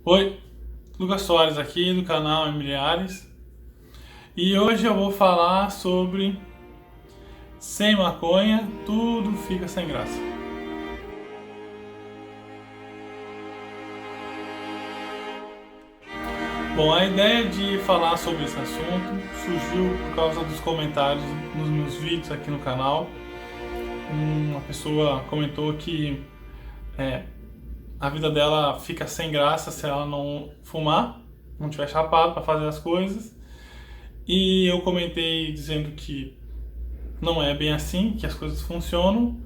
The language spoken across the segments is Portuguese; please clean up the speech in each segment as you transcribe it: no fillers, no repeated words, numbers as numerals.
Oi, Lucas Soares aqui do canal Emiliares e hoje eu vou falar sobre sem maconha tudo fica sem graça. Bom, a ideia de falar sobre esse assunto surgiu por causa dos comentários nos meus vídeos aqui no canal. Uma pessoa comentou que é, a vida dela fica sem graça se ela não fumar, não tiver chapado para fazer as coisas. E eu comentei dizendo que não é bem assim, que as coisas funcionam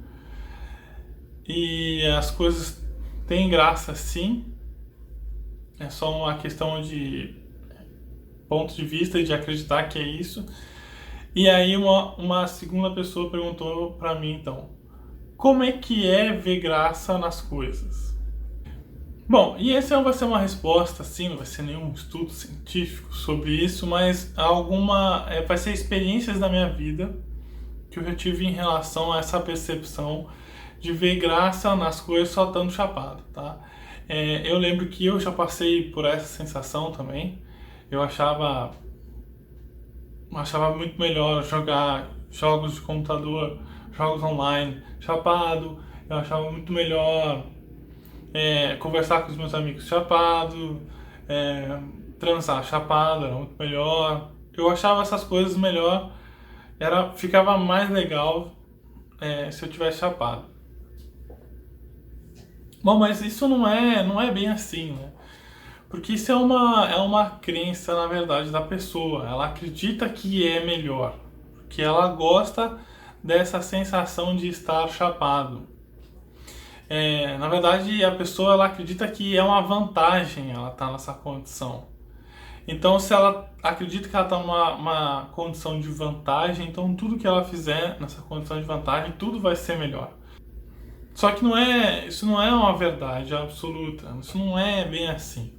e as coisas têm graça sim, é só uma questão de ponto de vista e de acreditar que é isso. E aí uma segunda pessoa perguntou pra mim então, como é que é ver graça nas coisas? Bom, e essa vai ser uma resposta, assim, não vai ser nenhum estudo científico sobre isso, mas vai ser experiências da minha vida que eu já tive em relação a essa percepção de ver graça nas coisas só estando chapado, tá? Eu lembro que eu já passei por essa sensação também. Eu achava muito melhor jogar jogos de computador, jogos online, chapado. Eu achava muito melhor conversar com os meus amigos chapado, transar chapado, era muito melhor. Eu achava essas coisas melhor, ficava mais legal se eu tivesse chapado. Bom, mas isso não é bem assim, né? Porque isso é uma crença, na verdade, da pessoa. Ela acredita que é melhor. Que ela gosta dessa sensação de estar chapado. Na verdade, a pessoa ela acredita que é uma vantagem ela estar nessa condição. Então, se ela acredita que ela está numa condição de vantagem, então tudo que ela fizer nessa condição de vantagem, tudo vai ser melhor. Só que isso não é uma verdade absoluta. Isso não é bem assim.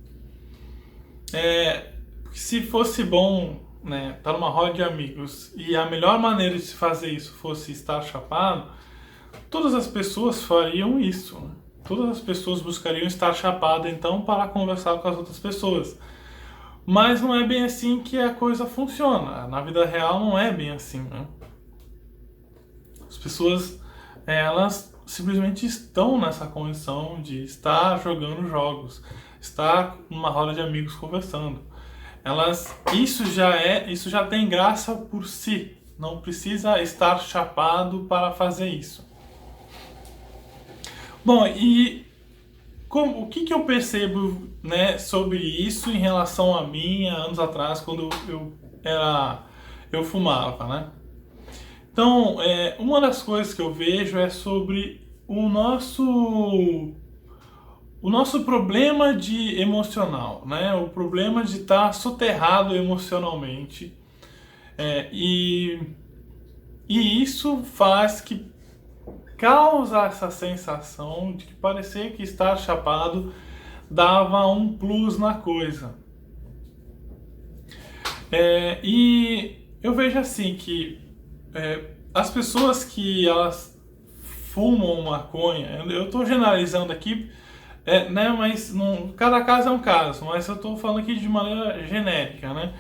Se fosse bom, né, estar numa roda de amigos e a melhor maneira de se fazer isso fosse estar chapado, todas as pessoas fariam isso, né? Todas as pessoas buscariam estar chapado então para conversar com as outras pessoas. Mas não é bem assim que a coisa funciona. Na vida real não é bem assim, né? As pessoas, elas simplesmente estão nessa condição de estar jogando jogos, estar numa roda de amigos conversando. Isso já tem graça por si. Não precisa estar chapado para fazer isso. Bom, e o que eu percebo, né, sobre isso em relação a mim há anos atrás, quando eu fumava, né? Então, uma das coisas que eu vejo é sobre o nosso problema de emocional, né? O problema de estar soterrado emocionalmente. É, e, e isso faz que causa essa sensação de que parecia que estar chapado dava um plus na coisa. E eu vejo assim que as pessoas que elas fumam maconha, eu estou generalizando aqui, né, mas cada caso é um caso, mas eu estou falando aqui de maneira genérica, né?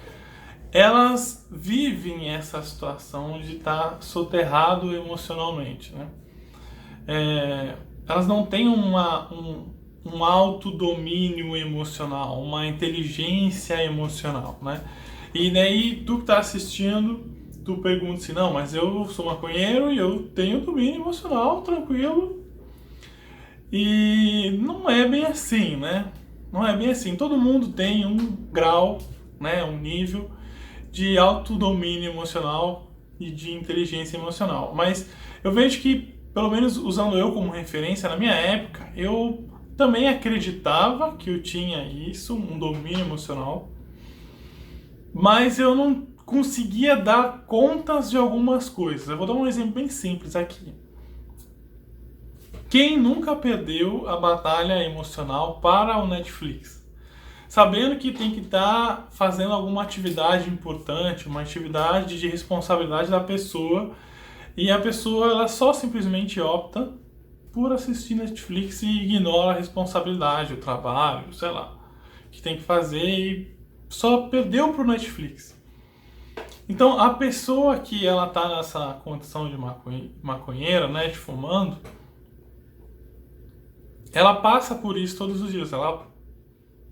Elas vivem essa situação de estar soterrado emocionalmente, né? Elas não têm um autodomínio emocional, uma inteligência emocional, né? E daí tu que tá assistindo, tu pergunta assim, não, mas eu sou maconheiro e eu tenho domínio emocional, tranquilo. E não é bem assim, né? Não é bem assim. Todo mundo tem um grau, né, um nível de autodomínio emocional e de inteligência emocional. Mas eu vejo que, pelo menos usando eu como referência, na minha época, eu também acreditava que eu tinha isso, um domínio emocional, mas eu não conseguia dar contas de algumas coisas. Eu vou dar um exemplo bem simples aqui. Quem nunca perdeu a batalha emocional para o Netflix? Sabendo que tem que estar fazendo alguma atividade importante, uma atividade de responsabilidade da pessoa, e a pessoa ela só simplesmente opta por assistir Netflix e ignora a responsabilidade, o trabalho, sei lá. que tem que fazer e só perdeu pro Netflix. Então, a pessoa que ela tá nessa condição de maconheira, né, de fumando, ela passa por isso todos os dias, ela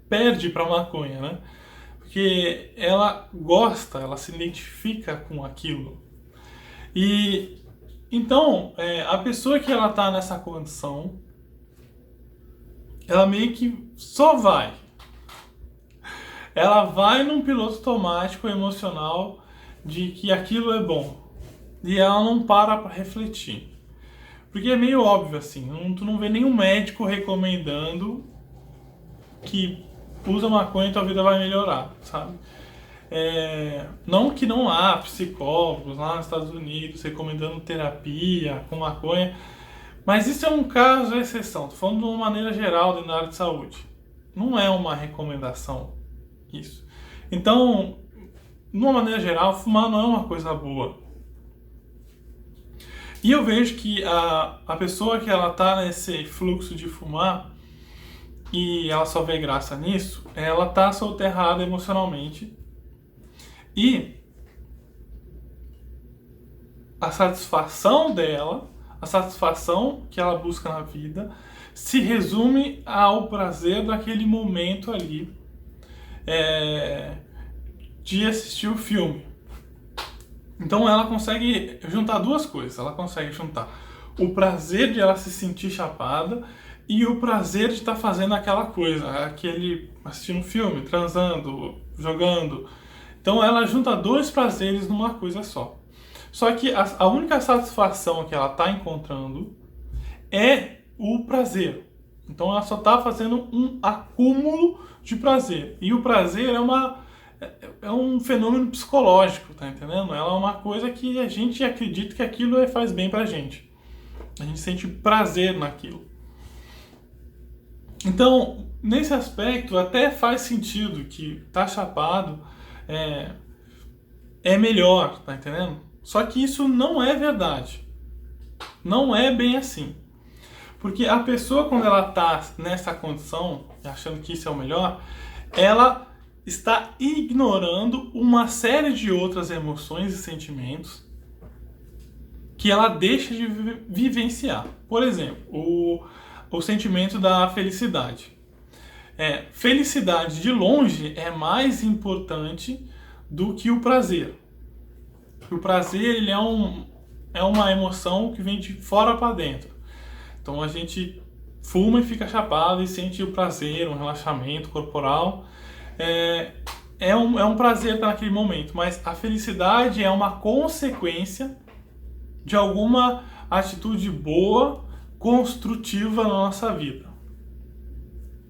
perde pra maconha, né? Porque ela gosta, ela se identifica com aquilo. E então, a pessoa que ela tá nessa condição, ela meio que só vai. Ela vai num piloto automático emocional de que aquilo é bom. E ela não para refletir. Porque é meio óbvio assim, tu não vê nenhum médico recomendando que usa maconha e tua vida vai melhorar, sabe? Não que não há psicólogos lá nos Estados Unidos recomendando terapia com maconha, mas isso é um caso, exceção. Tô falando de uma maneira geral dentro da área de saúde. Não é uma recomendação isso. Então, de uma maneira geral, fumar não é uma coisa boa. E eu vejo que a pessoa que ela tá nesse fluxo de fumar e ela só vê graça nisso, ela tá soterrada emocionalmente. E a satisfação dela, a satisfação que ela busca na vida, se resume ao prazer daquele momento ali de assistir o filme. Então ela consegue juntar duas coisas. Ela consegue juntar o prazer de ela se sentir chapada e o prazer de estar fazendo aquela coisa, assistindo um filme, transando, jogando. Então ela junta dois prazeres numa coisa só. Só que a única satisfação que ela está encontrando é o prazer. Então ela só está fazendo um acúmulo de prazer. E o prazer é um fenômeno psicológico, tá entendendo? Ela é uma coisa que a gente acredita que aquilo faz bem pra gente. A gente sente prazer naquilo. Então, nesse aspecto, até faz sentido que tá chapado é melhor, tá entendendo? Só que isso não é verdade. Não é bem assim. Porque a pessoa, quando ela tá nessa condição, achando que isso é o melhor, ela está ignorando uma série de outras emoções e sentimentos que ela deixa de vivenciar. Por exemplo, o sentimento da felicidade. Felicidade de longe é mais importante do que o prazer. O prazer ele é uma emoção que vem de fora para dentro. Então a gente fuma e fica chapado e sente o prazer, um relaxamento corporal. É um prazer estar naquele momento, mas a felicidade é uma consequência de alguma atitude boa, construtiva na nossa vida.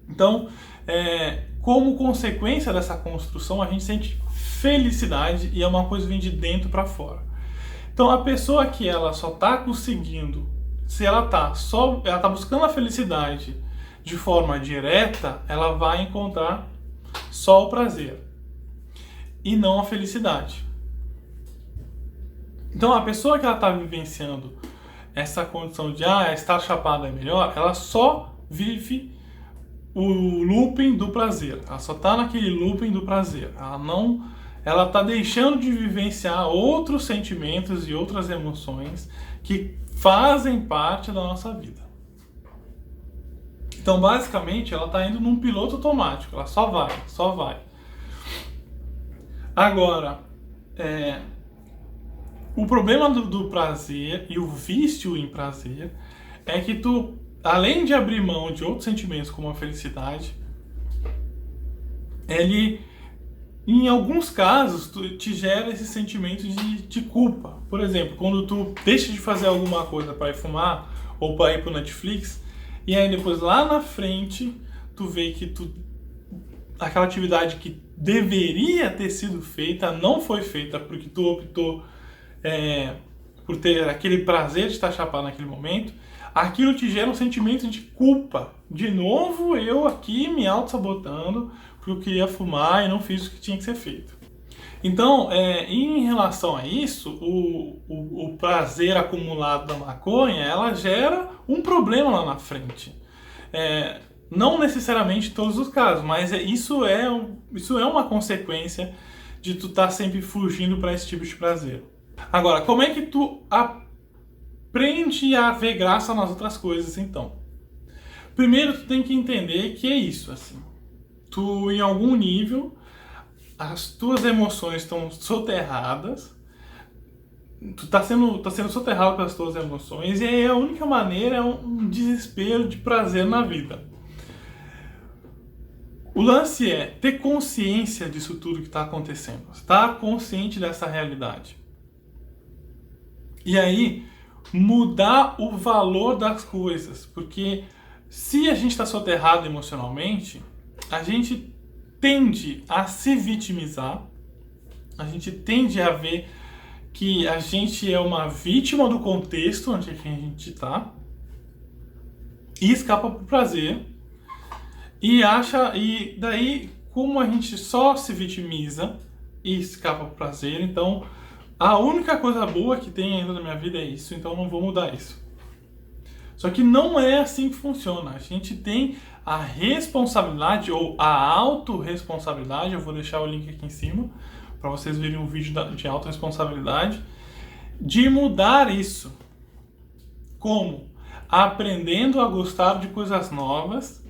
Então, como consequência dessa construção, a gente sente felicidade e é uma coisa que vem de dentro para fora. Então, a pessoa que ela só está conseguindo, se ela tá buscando a felicidade de forma direta, ela vai encontrar só o prazer e não a felicidade. Então a pessoa que ela está vivenciando essa condição de estar chapada é melhor, ela só vive o looping do prazer. Ela só está naquele looping do prazer. Ela está deixando de vivenciar outros sentimentos e outras emoções que fazem parte da nossa vida. Então, basicamente, ela está indo num piloto automático. Ela só vai. Agora, o problema do prazer e o vício em prazer é que tu, além de abrir mão de outros sentimentos como a felicidade, ele, em alguns casos, te gera esse sentimento de culpa. Por exemplo, quando tu deixa de fazer alguma coisa para ir fumar ou para ir pro Netflix, e aí depois lá na frente tu vê que aquela atividade que deveria ter sido feita não foi feita porque tu optou por ter aquele prazer de estar chapado naquele momento. Aquilo te gera um sentimento de culpa. De novo eu aqui me auto-sabotando porque eu queria fumar e não fiz o que tinha que ser feito. Então, em relação a isso, o prazer acumulado da maconha, ela gera um problema lá na frente. Não necessariamente em todos os casos, mas isso é uma consequência de tu estar sempre fugindo para esse tipo de prazer. Agora, como é que tu aprende a ver graça nas outras coisas, então? Primeiro, tu tem que entender que é isso, assim. Tu, em algum nível, as tuas emoções estão soterradas, tu tá sendo soterrado pelas tuas emoções, e aí a única maneira é um desespero de prazer na vida. O lance é ter consciência disso tudo que está acontecendo, estar consciente dessa realidade. E aí, mudar o valor das coisas, porque se a gente está soterrado emocionalmente, a gente tende a se vitimizar, a gente tende a ver que a gente é uma vítima do contexto onde a gente está e escapa pro prazer e daí como a gente só se vitimiza e escapa pro prazer, então a única coisa boa que tem ainda na minha vida é isso, então eu não vou mudar isso. Só que não é assim que funciona. A gente tem a responsabilidade ou a autorresponsabilidade, eu vou deixar o link aqui em cima para vocês verem um vídeo de autorresponsabilidade, de mudar isso. Como? Aprendendo a gostar de coisas novas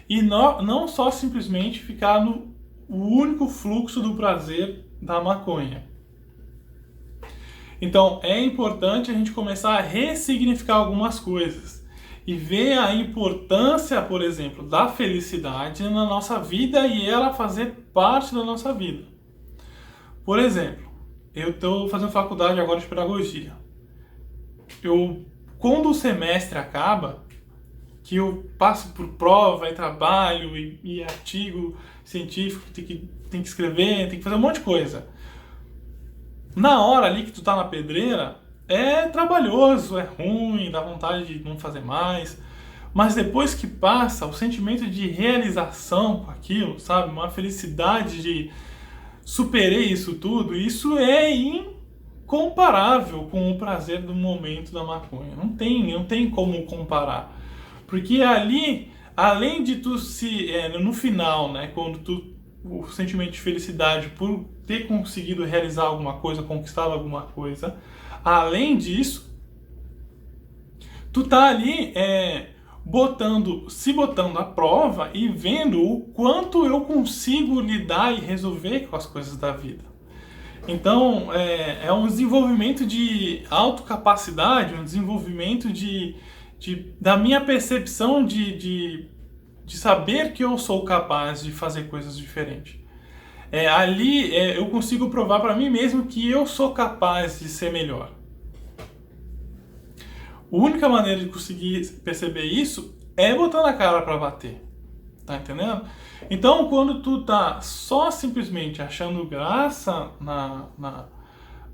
e não só simplesmente ficar no único fluxo do prazer da maconha. Então é importante a gente começar a ressignificar algumas coisas e ver a importância, por exemplo, da felicidade na nossa vida e ela fazer parte da nossa vida. Por exemplo, eu estou fazendo faculdade agora de pedagogia. Quando o semestre acaba, que eu passo por prova e trabalho e artigo científico, tem que escrever, tem que fazer um monte de coisa. Na hora ali que tu tá na pedreira, é trabalhoso, é ruim, dá vontade de não fazer mais. Mas depois que passa, o sentimento de realização com aquilo, sabe? Uma felicidade de superei isso tudo, isso é incomparável com o prazer do momento da maconha. Não tem como comparar. Porque ali, além de tu no final, né, o sentimento de felicidade por ter conseguido realizar alguma coisa, conquistar alguma coisa, além disso, tu tá ali se botando à prova e vendo o quanto eu consigo lidar e resolver com as coisas da vida. Então, é um desenvolvimento de autocapacidade, um desenvolvimento da minha percepção de saber que eu sou capaz de fazer coisas diferentes. Ali eu consigo provar para mim mesmo que eu sou capaz de ser melhor. A única maneira de conseguir perceber isso é botando a cara para bater. Tá entendendo? Então, quando tu tá só simplesmente achando graça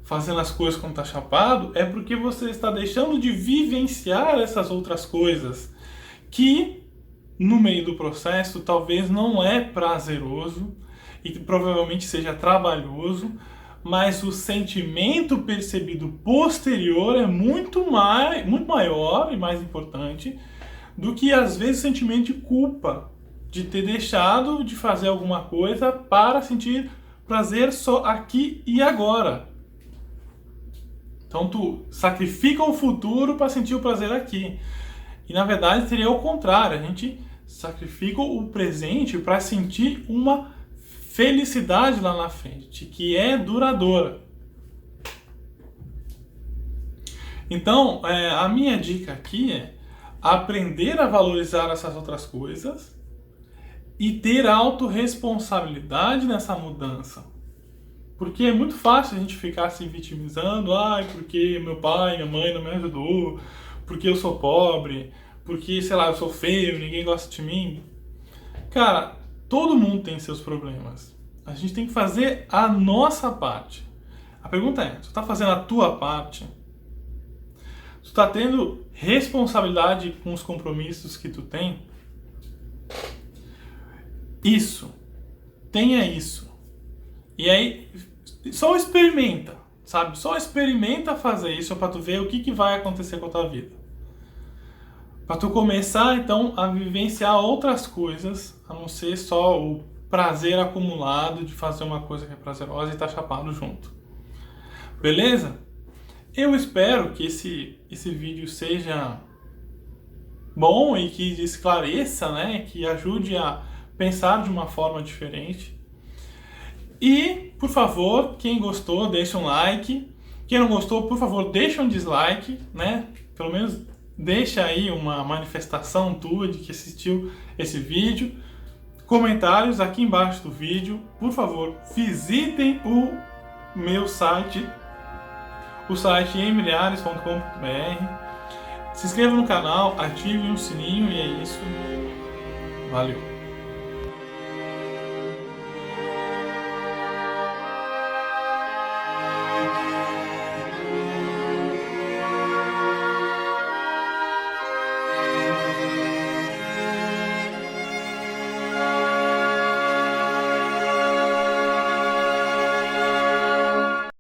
fazendo as coisas como tá chapado, é porque você está deixando de vivenciar essas outras coisas que no meio do processo talvez não é prazeroso e provavelmente seja trabalhoso, mas o sentimento percebido posterior é muito maior e mais importante do que às vezes o sentimento de culpa de ter deixado de fazer alguma coisa para sentir prazer só aqui e agora. Então tu sacrifica o futuro para sentir o prazer aqui. E na verdade seria o contrário, a gente sacrifica o presente para sentir uma felicidade lá na frente, que é duradoura. Então, a minha dica aqui é aprender a valorizar essas outras coisas e ter autorresponsabilidade nessa mudança. Porque é muito fácil a gente ficar se vitimizando, porque meu pai, minha mãe não me ajudou, porque eu sou pobre, porque, sei lá, eu sou feio, ninguém gosta de mim. Cara, todo mundo tem seus problemas. A gente tem que fazer a nossa parte. A pergunta é, tu tá fazendo a tua parte? Tu tá tendo responsabilidade com os compromissos que tu tem? Isso. Tenha isso. E aí, só experimenta, sabe? Só experimenta fazer isso para tu ver o que vai acontecer com a tua vida. para tu começar então a vivenciar outras coisas, a não ser só o prazer acumulado de fazer uma coisa que é prazerosa e estar chapado junto. Beleza? Eu espero que esse vídeo seja bom e que esclareça, né, que ajude a pensar de uma forma diferente. E, por favor, quem gostou, deixa um like. Quem não gostou, por favor, deixa um dislike, né? Pelo menos deixa aí uma manifestação tua de que assistiu esse vídeo. Comentários aqui embaixo do vídeo. Por favor, visitem o meu site, o site embriares.com.br. Se inscreva no canal, ative o sininho e é isso. Valeu!